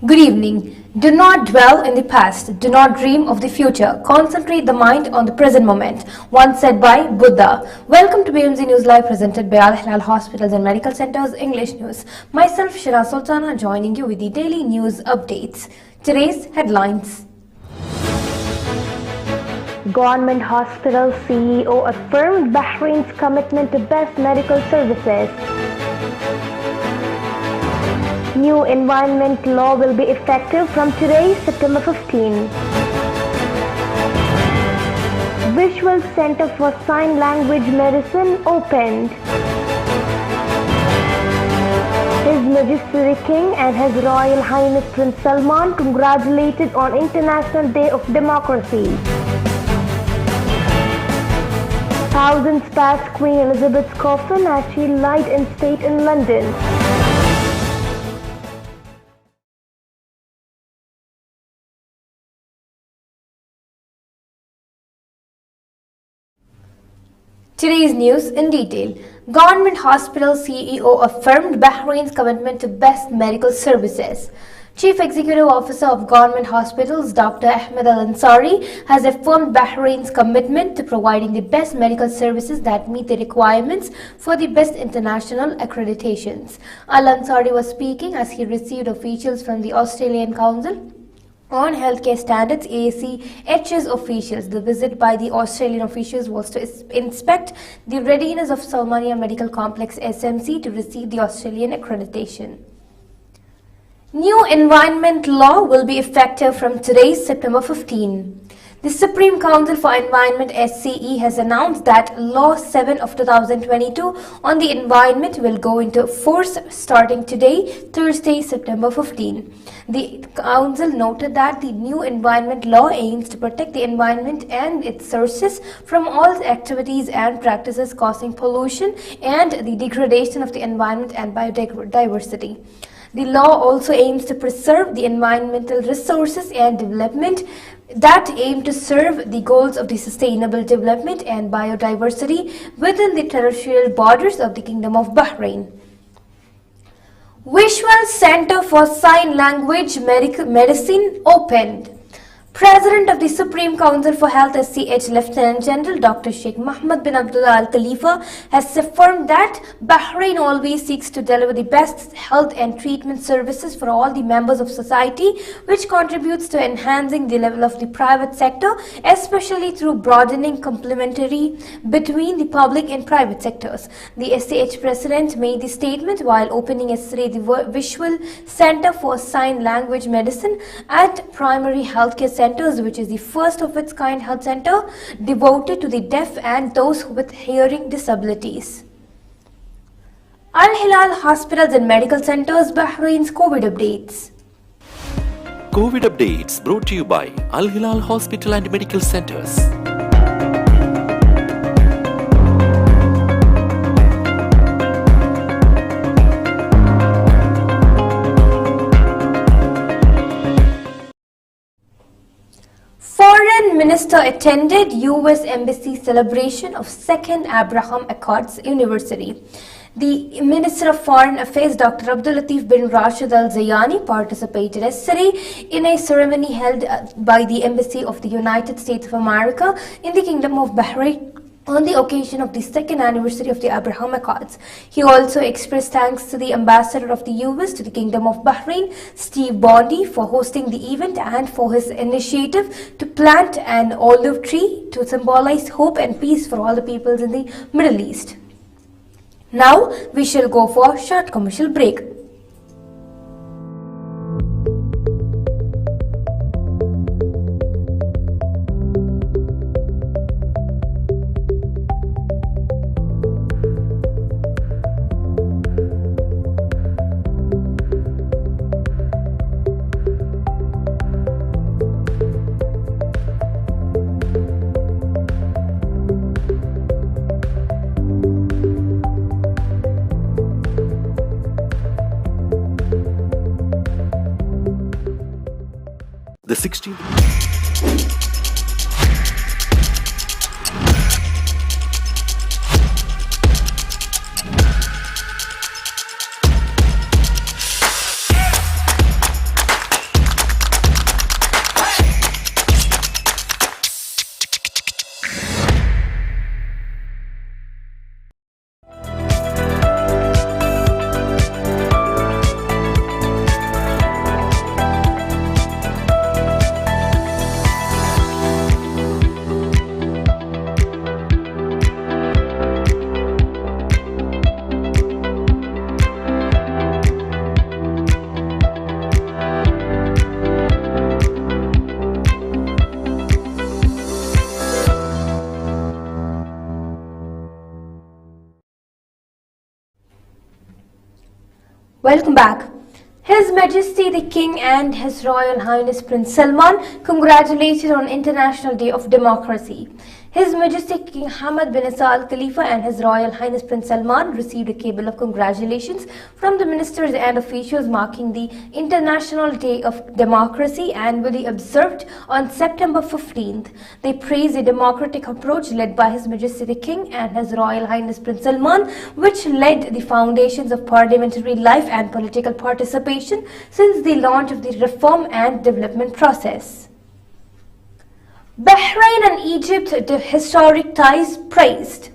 Good evening. Do not dwell in the past. Do not dream of the future. Concentrate the mind on the present moment. Once said by Buddha. Welcome to BMZ News Live presented by Al Hilal Hospitals and Medical Centers English News. Myself Shira Sultana joining you with the daily news updates. Today's headlines. Government Hospital CEO affirmed Bahrain's commitment to best medical services. New environment law will be effective from today, September 15. Visual Center for Sign Language Medicine opened. His Majesty the King and His Royal Highness Prince Salman congratulated on International Day of Democracy. Thousands passed Queen Elizabeth's coffin as she lied in state in London. Today's news in detail. Government Hospital CEO affirmed Bahrain's commitment to best medical services. Chief Executive Officer of Government Hospitals, Dr. Ahmed Al Ansari, has affirmed Bahrain's commitment to providing the best medical services that meet the requirements for the best international accreditations. Al Ansari was speaking as he received officials from the Australian Council on Healthcare Standards ACH's officials. The visit by the Australian officials was to inspect the readiness of Salmania Medical Complex SMC to receive the Australian accreditation. New environment law will be effective from today, September 15. The Supreme Council for Environment SCE has announced that Law 7 of 2022 on the environment will go into force starting today, Thursday, September 15. The Council noted that the new environment law aims to protect the environment and its sources from all activities and practices causing pollution and the degradation of the environment and biodiversity. The law also aims to preserve the environmental resources and development that aim to serve the goals of the sustainable development and biodiversity within the territorial borders of the Kingdom of Bahrain. Visual Center for Sign Language Medicine opened. President of the Supreme Council for Health SCH Lieutenant General Dr. Sheikh Mohammed bin Abdullah Al Khalifa has affirmed that Bahrain always seeks to deliver the best health and treatment services for all the members of society, which contributes to enhancing the level of the private sector, especially through broadening complementarity between the public and private sectors. The SCH President made the statement while opening yesterday the Visual Center for Sign Language Medicine at Primary Healthcare Centers, which is the first of its kind health center devoted to the deaf and those with hearing disabilities. Al Hilal Hospitals and Medical Centers Bahrain's COVID updates. COVID updates brought to you by Al Hilal Hospital and Medical Centers. Foreign Minister attended U.S. Embassy celebration of Second Abraham Accords University. The Minister of Foreign Affairs Dr. Abdul Latif bin Rashid Al Zayani participated yesterday in a ceremony held by the Embassy of the United States of America in the Kingdom of Bahrain on the occasion of the second anniversary of the Abraham Accords. He also expressed thanks to the Ambassador of the US to the Kingdom of Bahrain, Steve Bondi, for hosting the event and for his initiative to plant an olive tree to symbolize hope and peace for all the peoples in the Middle East. Now we shall go for a short commercial break. The 16th. Welcome back. His Majesty the King and His Royal Highness Prince Salman congratulated on International Day of Democracy. His Majesty King Hamad bin Isa Al Khalifa and His Royal Highness Prince Salman received a cable of congratulations from the ministers and officials marking the International Day of Democracy annually observed on September 15th. They praised the democratic approach led by His Majesty the King and His Royal Highness Prince Salman, which laid the foundations of parliamentary life and political participation since the launch of the reform and development process. Bahrain and Egypt historic ties praised.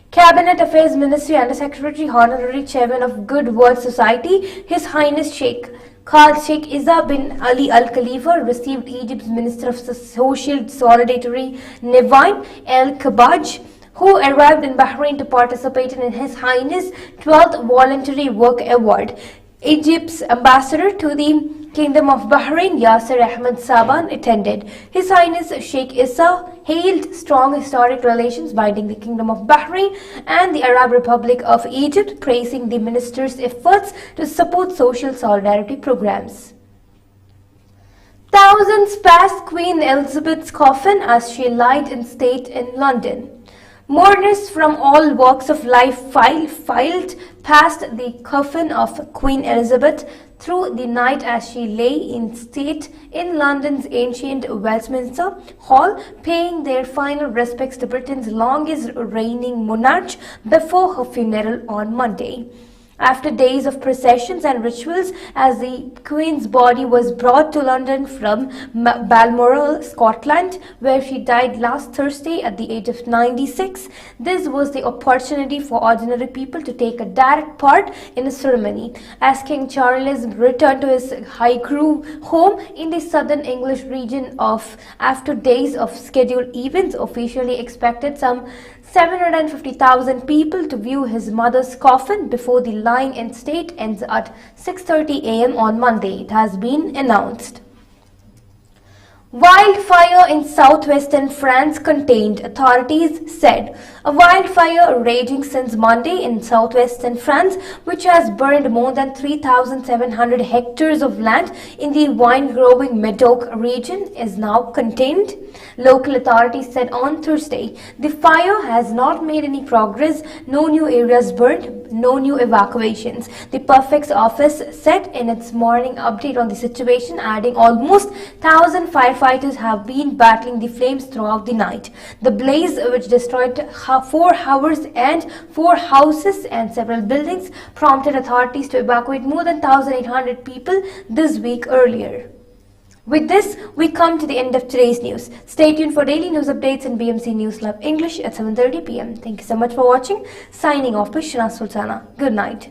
Cabinet Affairs Ministry Under Secretary Honorary Chairman of Good Word Society, His Highness Sheikh Isa bin Ali Al Khalifa received Egypt's Minister of Social Solidarity Naveen El Kabaj, who arrived in Bahrain to participate in His Highness 12th Voluntary Work Award. Egypt's ambassador to the Kingdom of Bahrain, Yasser Ahmed Saban, attended. His Highness Sheikh Isa hailed strong historic relations binding the Kingdom of Bahrain and the Arab Republic of Egypt, praising the minister's efforts to support social solidarity programs. Thousands passed Queen Elizabeth's coffin as she lied in state in London. Mourners from all walks of life filed past the coffin of Queen Elizabeth through the night as she lay in state in London's ancient Westminster Hall, paying their final respects to Britain's longest reigning monarch before her funeral on Monday. After days of processions and rituals as the Queen's body was brought to London from Balmoral, Scotland, where she died last Thursday at the age of 96, this was the opportunity for ordinary people to take a direct part in the ceremony, as King Charles returned to his Highgrove home in the southern English region after days of scheduled events. Officially expected some 750,000 people to view his mother's coffin before the lying in state ends at 6:30 a.m. on Monday, it has been announced. Wildfire in southwestern France contained, authorities said. A wildfire raging since Monday in southwestern France, which has burned more than 3,700 hectares of land in the wine-growing Medoc region, is now contained, local authorities said on Thursday. The fire has not made any progress, no new areas burned, no new evacuations. The Prefect's office said in its morning update on the situation, adding almost 1,000 firefighters have been battling the flames throughout the night. The blaze, which destroyed 4 houses and several buildings, prompted authorities to evacuate more than 1,800 people this week earlier. With this, we come to the end of today's news. Stay tuned for daily news updates in BMC News Lab English at 7:30 p.m. Thank you so much for watching. Signing off by Shana Sultana. Good night.